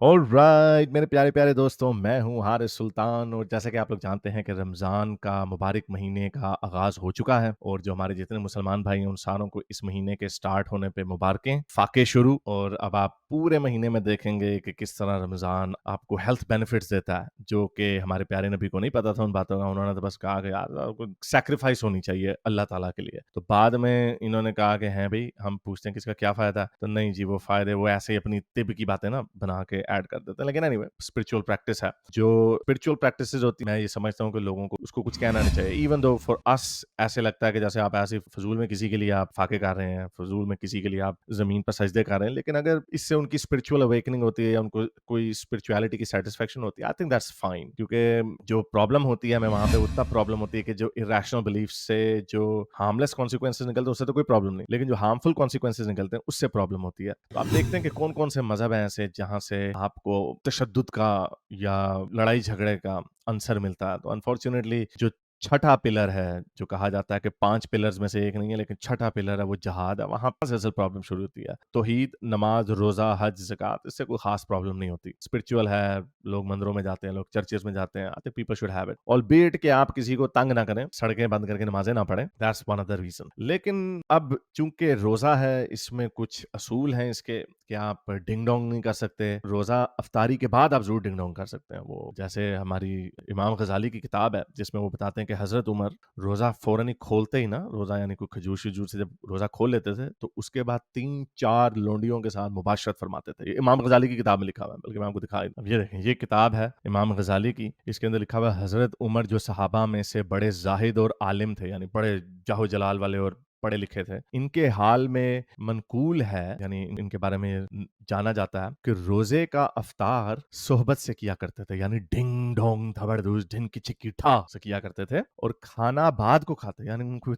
Alright मेरे प्यारे प्यारे दोस्तों, मैं हूँ हारिस सुल्तान। और जैसा कि आप लोग जानते हैं कि रमज़ान का मुबारक महीने का आगाज़ हो चुका है और जो हमारे जितने मुसलमान भाई हैं उन सारों को इस महीने के स्टार्ट होने पे मुबारकें, फाके शुरू। और अब आप पूरे महीने में देखेंगे कि किस तरह रमज़ान आपको हेल्थ बेनिफिट्स देता है, जो कि हमारे प्यारे नबी को नहीं पता था उन बातों का। उन्होंने तो बस कहा कि यार सैक्रिफाइस होनी चाहिए अल्लाह ताला के लिए। तो बाद में इन्होंने कहा कि हैं भाई, हम पूछते हैं कि इसका क्या फ़ायदा है, तो नहीं जी, वो फ़ायदे वो ऐसे ही अपनी तिब की बातें ना बना के ऐड कर देते हैं। लेकिन एनीवे, स्पिरिचुअल प्रैक्टिस है। जो स्पिरिचुअल प्रैक्टिसेस होती हैं, मैं ये समझता हूँ कि लोगों को उसको कुछ कहना नहीं चाहिए। इवन दो फॉर अस ऐसे लगता है कि जैसे आप ऐसे फजूल में किसी के लिए आप फाके कर रहे हैं, फजूल में किसी के लिए आप जमीन पर सजदे कर रहे हैं। लेकिन अगर इससे उनकी स्पिरिचुअल अवेकनिंग होती है या उनको कोई स्पिरिचुअलिटी की सेटिस्फेक्शन होती है, आई थिंक दैट्स फाइन। क्योंकि जो प्रॉब्लम होती है हमें वहां पे उतना प्रॉब्लम होती है कि जो इरेशनल बिलीफ से जो हार्मलेस कॉन्सिक्वेंसेज निकलते हैं उससे तो कोई प्रॉब्लम नहीं, लेकिन जो हार्मफुल कॉन्सिक्वेंसेज निकलते हैं उससे प्रॉब्लम होती है। तो आप देखते हैं कि कौन कौन से मजहब हैं ऐसे जहां से आपको तशद्दुद का या लड़ाई झगड़े का आंसर मिलता है। तो अनफॉर्चुनेटली जो छठा पिलर है, जो कहा जाता है कि 5 पिलर्स में से एक नहीं है लेकिन छठा पिलर है, वो जहाद है। वहां पर से असल प्रॉब्लम शुरू होती है। तौहीद, नमाज, रोजा, हज, ज़कात, इससे कोई खास प्रॉब्लम नहीं होती। स्पिरिचुअल है, लोग मंदिरों में जाते हैं, लोग चर्चेस में जाते हैं। I think people should have it, albeit कि आप किसी को तंग ना करें, सड़कें बंद करके नमाजें ना पढ़ें। That's one other reason. लेकिन अब चूंकि रोजा है, इसमें कुछ असूल हैं इसके कि आप डिंग डोंग नहीं कर सकते। रोजा अफ्तारी के बाद आप जरूर डिंग डोंग कर सकते हैं। वो जैसे हमारी इमाम गजाली की किताब है जिसमें वो बताते हैं कि हजरत उमर रोजा फौरन ही खोलते ही ना, रोजा यानी कोई खजूर शजूर से जब रोजा खोल लेते थे तो उसके बाद 3-4 लोंडियों के साथ मुबाशरत फरमाते थे। ये इमाम गजाली की किताब में लिखा हुआ है, बल्कि मैं आपको दिखा, अब ये देखें, ये किताब है इमाम गजाली की। इसके अंदर लिखा हुआ है हजरत उमर जो सहाबा में से बड़े जाहिद और आलिम थे, यानी बड़े जाहो जलाल वाले और पढ़े लिखे थे, इनके हाल में मनकूल है, यानी इनके बारे में जाना जाता है कि रोजे का अफ्तार सोहबत से किया करते थे, यानी डिंग डोंग धबड़धूस ढिन की चिक्की ठा से किया करते थे। और खाना बाद को खाते, यानी उनको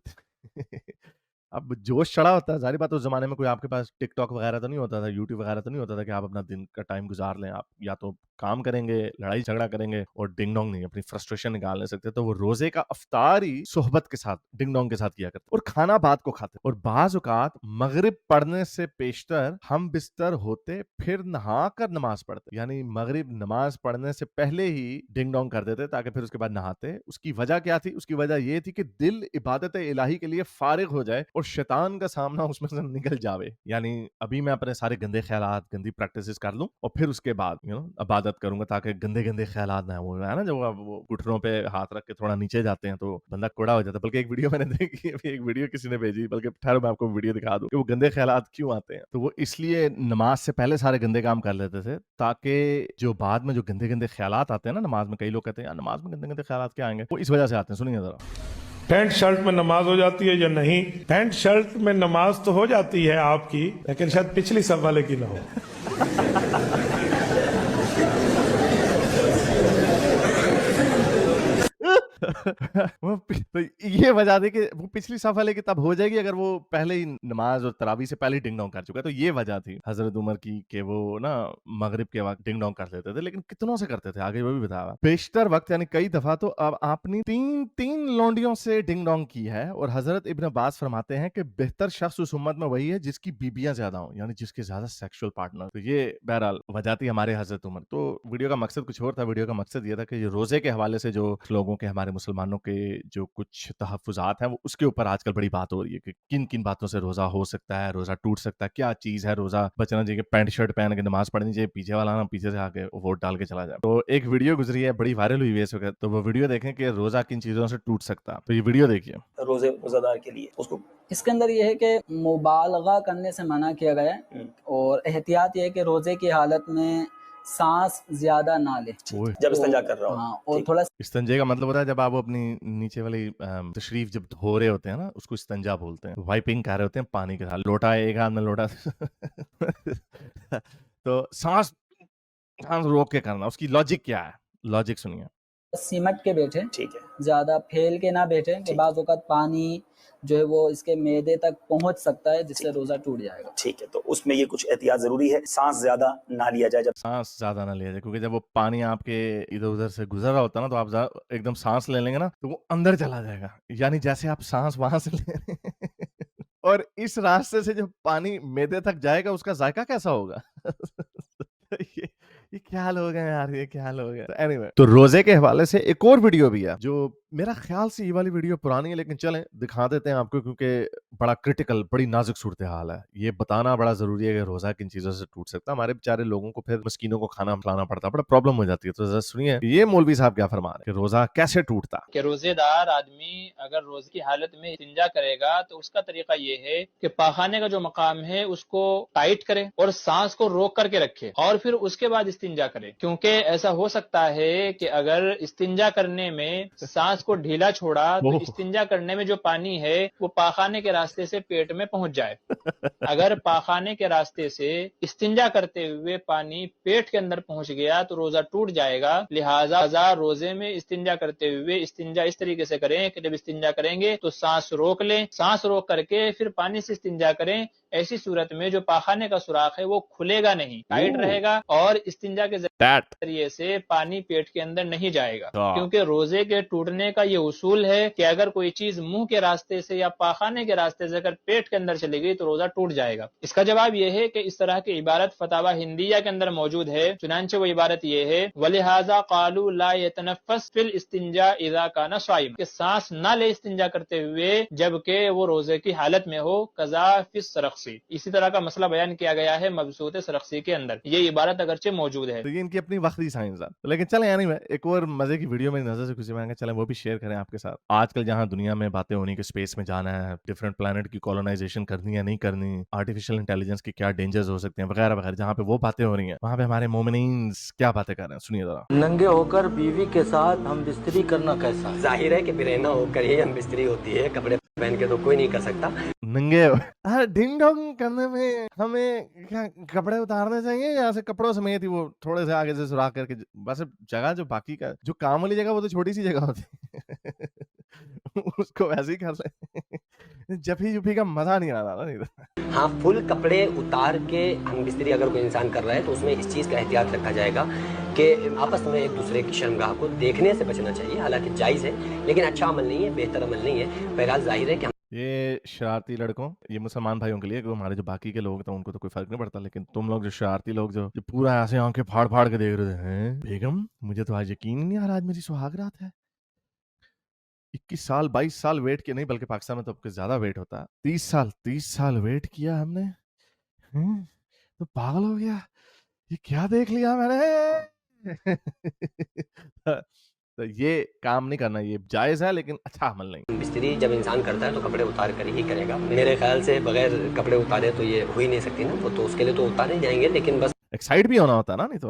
अब जोश चढ़ा होता है, जाहिर बात है उस जमाने में कोई आपके पास टिकटॉक वगैरह तो नहीं होता था, यूट्यूब वगैरह तो नहीं होता था कि आप अपना दिन का टाइम गुजार लें। आप या तो काम करेंगे, लड़ाई झगड़ा करेंगे, और डिंग डोंग नहीं, अपनी फ्रस्ट्रेशन निकाल नहीं सकते। तो वो रोजे का अफ्तार ही सोहबत के साथ डिंग डोंग के साथ किया करते और खाना बाद को खाते। और बाज औकात मगरिब पढ़ने से पेशतर हम बिस्तर होते फिर नहा कर नमाज पढ़ते, यानी मगरिब नमाज पढ़ने से पहले ही डिंग डोंग कर देते ताकि फिर उसके बाद नहाते। उसकी वजह क्या थी? उसकी वजह ये थी कि दिल इबादत इलाही के लिए फारिग हो जाए और शैतान का सामना उसमें से निकल जावे। यानी अभी मैं अपने सारे गंदे ख्यालात, गंदी प्रैक्टिसेस कर लूं और फिर उसके बाद इबादत करूंगा, ताकि गंदे गंदे ख्यालात ना हो। है ना, जब आप वो घुटनों पे हाथ रख के थोड़ा नीचे जाते हैं तो बंदा कोड़ा हो जाता है। बल्कि एक वीडियो मैंने देखी, अभी एक वीडियो किसी ने भेजी, बल्कि ठहरो मैं आपको वीडियो दिखा दूं कि वो गंदे ख्यालात क्यों आते हैं। तो वो इसलिए नमाज से पहले सारे गंदे काम कर लेते थे ताकि जो बाद में जो गंदे गंदे ख्यालात आते हैं ना नमाज में, कई लोग कहते हैं यार नमाज में गंदे गंदे ख्यालात क्या आएंगे, वो इस वजह से आते हैं। सुनिए जरा। पैंट शर्ट में नमाज हो जाती है या नहीं? पैंट शर्ट में नमाज तो हो जाती है आपकी, लेकिन शायद पिछली सब वाले की ना हो। तो ये वजह थी कि वो पिछली सफ वाले की तब हो जाएगी अगर वो पहले ही नमाज और तरावी से पहले डिंग डोंग कर चुका है। तो ये वजह थी हजरत उमर की कि वो ना मगरिब के वक्त डिंग डोंग कर लेते थे। लेकिन कितनों से करते थे आगे वो भी बताया। बेशतर वक्त यानी कई दफा तो अब आपने तीन तीन लौंडियों से डिंग डोंग की है। और हजरत इब्न अब्बास फरमाते हैं कि बेहतर शख्स उस उम्मत में वही है जिसकी बीबियां ज्यादा हो, यानी जिसके ज्यादा सेक्सुअल पार्टनर। तो ये बहरहाल वजह थी हमारे हजरत उमर। तो वीडियो का मकसद कुछ और था। वीडियो का मकसद ये था कि ये रोजे के हवाले से जो लोगों के, हमारे मुसलमानों के जो कुछ तहफ़्फ़ुज़ात हैं, वो उसके ऊपर आजकल बड़ी बात हो रही है कि किन-किन बातों से रोज़ा हो सकता है, रोज़ा टूट सकता है, क्या चीज़ है रोज़ा? बचना चाहिए, पैंट शर्ट पहन के नमाज़ पढ़नी चाहिए, पीछे वाला ना पीछे से आके वोट डाल के चला जाए। तो एक वीडियो गुज़री है, बड़ी वायरल हुई है इस वक़्त, तो वो वीडियो देखें कि रोज़ा किन चीज़ों से टूट सकता है। तो ये वीडियो देखिए। रोज़ादार के लिए उसको इसके अंदर ये है कि मुबालगा करने से मना किया गया है और एहतियात ये है कि रोज़े की हालत में सांस ज्यादा ना ले जब इस्तिंजा कर रहा हो। हाँ, और थोड़ा इस्तंजे का मतलब होता है जब आप अपनी नीचे वाली तशरीफ जब धो रहे होते हैं ना, उसको इस्तंजा बोलते हैं। वाइपिंग कर रहे होते हैं पानी के साथ, लोटा एक हाथ में लोटा तो सांस सांस रोक के करना, उसकी लॉजिक क्या है? लॉजिक सुनिए। सिमट के बैठे, ठीक है, ज्यादा फैल के ना बैठे कि बाज़ औक़ात पानी जो है वो इसके मैदे तक पहुंच सकता है जिससे रोजा टूट जाएगा। ठीक है, तो उसमें ये कुछ एहतियात जरूरी है। सांस ज्यादा ना लिया जाए, जब सांस ज्यादा ना लिया जाए, क्योंकि जब वो पानी आपके इधर उधर से गुजर रहा होता है ना, तो आप एकदम सांस ले लेंगे ना तो वो अंदर चला जाएगा, यानी जैसे आप सांस वहां से ले और इस रास्ते से जब पानी मैदे तक जाएगा उसका जायका कैसा होगा? ये ये क्या लोग हैं यार, ये क्या लोग हैं। एनीवे, तो रोजे के हवाले से एक और वीडियो भी है जो मेरा ख्याल से ये वाली वीडियो पुरानी है, लेकिन चलें दिखा देते हैं आपको, क्योंकि बड़ा क्रिटिकल, बड़ी नाजुक सूरत हाल है। ये बताना बड़ा जरूरी है कि रोजा किन चीजों से टूट सकता है। हमारे बेचारे लोगों को फिर मस्कीनों को खाना खिलाना पड़ता है, बड़ा प्रॉब्लम हो जाती है। तो जरा सुनिए ये मौलवी साहब क्या फरमा रहे हैं कि रोजा कैसे टूटता। कि रोजेदार आदमी अगर रोजे की हालत में इस्तिंजा करेगा तो उसका तरीका ये है कि पाखाने का जो मकाम है उसको टाइट करे और सांस को रोक करके रखे और फिर उसके बाद इस्तिंजा करे, क्योंकि ऐसा हो सकता है कि अगर इस्तिंजा करने में सांस को ढीला छोड़ा तो इस्तिंजा करने में जो पानी है वो पाखाने के रास्ते से पेट में पहुंच जाए। अगर पाखाने के रास्ते से इस्तिंजा करते हुए पानी पेट के अंदर पहुंच गया तो रोजा टूट जाएगा। लिहाजा रोजे में इस्तिंजा करते हुए इस्तिंजा इस तरीके से करें कि जब इस्तिंजा करेंगे तो सांस रोक लें, सांस रोक करके फिर पानी से इस्तिंजा करें। ऐसी सूरत में जो पाखाने का सुराख है वो खुलेगा नहीं, टाइट रहेगा और इस्तिंजा के जरिए से पानी पेट के अंदर नहीं जाएगा। क्योंकि रोजे के टूटने का ये उसूल है कि अगर कोई चीज मुंह के रास्ते से या पाखाने के रास्ते से अगर पेट के अंदर चली गई तो रोजा टूट जाएगा। इसका जवाब ये है कि इस तरह की इबारत फतावा हिंदिया के अंदर मौजूद है। चुनांचे वो इबारत ये है, वलिहाजा कालू ला यतनफ़्फ़स फिल इस्तिंजा इज़ा काना स्वाइम, कि सांस ना ले इस्तिंजा करते हुए जबकि वो रोजे की हालत में हो, कज़ा फिस सरख्सी। इसी तरह का मसला बयान किया गया है मबसूत सरख्सी के अंदर। ये इबारत अगरचे मौजूद है। तो ये इनकी अपनी वक्ती साइंस है। लेकिन चलें, यानी मैं एक और मजे की वीडियो मेरी नजर से खुशी में चलें वो भी शेयर करें आपके साथ। आजकल जहां दुनिया में बातें होनी कि स्पेस में जाना है, डिफरेंट प्लैनेट की कॉलोनाइजेशन करनी है नहीं करनी, आर्टिफिशियल इंटेलिजेंस के क्या डेंजर्स हो सकते हैं वगैरह वगैरह, जहां पे वो बातें हो रही हैं वहां पे हमारे मोमिनीन्स क्या बातें कर रहे हैं, सुनिए जरा। नंगे होकर बीवी के साथ हम बिस्तरी करना कैसा है? जाहिर है कि बिरेना होकर ही हम बिस्तरी होती है, कपड़े पहन के तो कोई नहीं कर सकता। नंगे डिंग डोंग करने में हमें क्या कपड़े उतारने चाहिए या ऐसे कपड़ों समेत ही वो थोड़े से आगे से सुराख करके, बस जगह जो बाकी का जो काम वाली जगह वो तो छोटी सी जगह होती है उसको वैसे ही कर ले जफी जुफी का मजा नहीं आ रहा नहीं। हाँ, फुल कपड़े उतार के हम बिस्तरी अगर कोई इंसान कर रहा है तो उसमें इस चीज़ का एहतियात रखा जाएगा कि आपस में एक दूसरे की शर्मगाह को देखने से बचना चाहिए। हालांकि जायज़ है लेकिन अच्छा अमल नहीं है, बेहतर अमल नहीं है। बहरहाल जाहिर है कि ये शरारती लड़कों, ये मुसलमान भाइयों के लिए, हमारे जो बाकी के लोग हैं उनको तो कोई फर्क नहीं पड़ता, लेकिन तुम लोग जो शरारती लोग जो पूरा ऐसे आंखें फाड़ फाड़ के देख रहे हैं, बेगम मुझे तो आज यकीन ही नहीं आ रहा आज मेरी सुहाग रात है। 21 साल 22 साल वेट किया, नहीं बल्कि पाकिस्तान में तो अब ज्यादा वेट होता है, 30 साल वेट किया हमने, तो पागल हो गया, ये क्या देख लिया मैंने तो ये काम नहीं करना, ये जायज है लेकिन अच्छा अमल नहीं। बिस्तरी जब इंसान करता है तो कपड़े उतार कर ही करेगा। मेरे ख्याल से बगैर कपड़े उतारे तो ये हो ही नहीं सकती ना, तो उसके लिए तो उतारे जाएंगे, लेकिन बस एक्साइट भी होना होता है ना, नहीं तो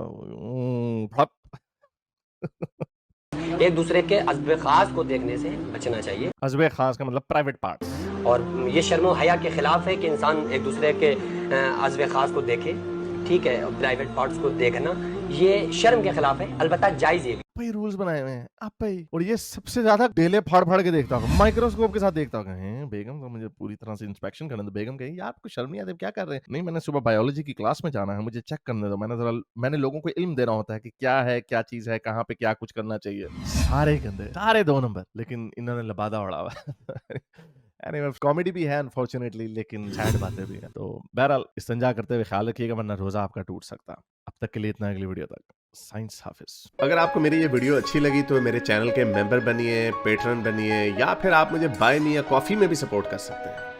एक दूसरे के अज़्ब खास को देखने से बचना चाहिए। अज़्ब खास का मतलब प्राइवेट पार्ट, और ये शर्म और हया के खिलाफ है कि इंसान एक दूसरे के अज़्ब खास को देखे, ठीक है, और प्राइवेट पार्ट्स को देखना ये शर्म के खिलाफ है। अलबत्ता जायज़ ये भाई रूल्स बनाए हुए हैं आप भाई, और ये सबसे ज्यादा डेले फाड़ फाड़ के देखता होगा, माइक्रोस्कोप के साथ देखता होगा, हैं बेगम तो मुझे पूरी तरह से इंस्पेक्शन करने दो। बेगम कही यार आपको शर्म नहीं आती, क्या कर रहे हैं? नहीं मैंने सुबह बायोलॉजी की क्लास में जाना है, मुझे चेक करने दो, मैंने लोगों को इल्म देना होता है कि क्या है क्या चीज है, कहाँ पे क्या कुछ करना चाहिए। सारे गंदे, सारे 2 नंबर, लेकिन इन्होंने लबादा उड़ा हुआ Anyway, कॉमेडी भी है अनफॉर्चुनेटली, लेकिन सैड बातें भी हैं। तो बहरहाल इस्तिंजा करते हुए ख्याल रखिएगा वरना रोजा आपका टूट सकता। अब तक के लिए इतना, अगली वीडियो तक साइंस हाफिज। अगर आपको मेरी ये वीडियो अच्छी लगी तो मेरे चैनल के मेंबर बनिए, पेट्रन बनिए, या फिर आप मुझे बाय मी या कॉफी में भी सपोर्ट कर सकते हैं।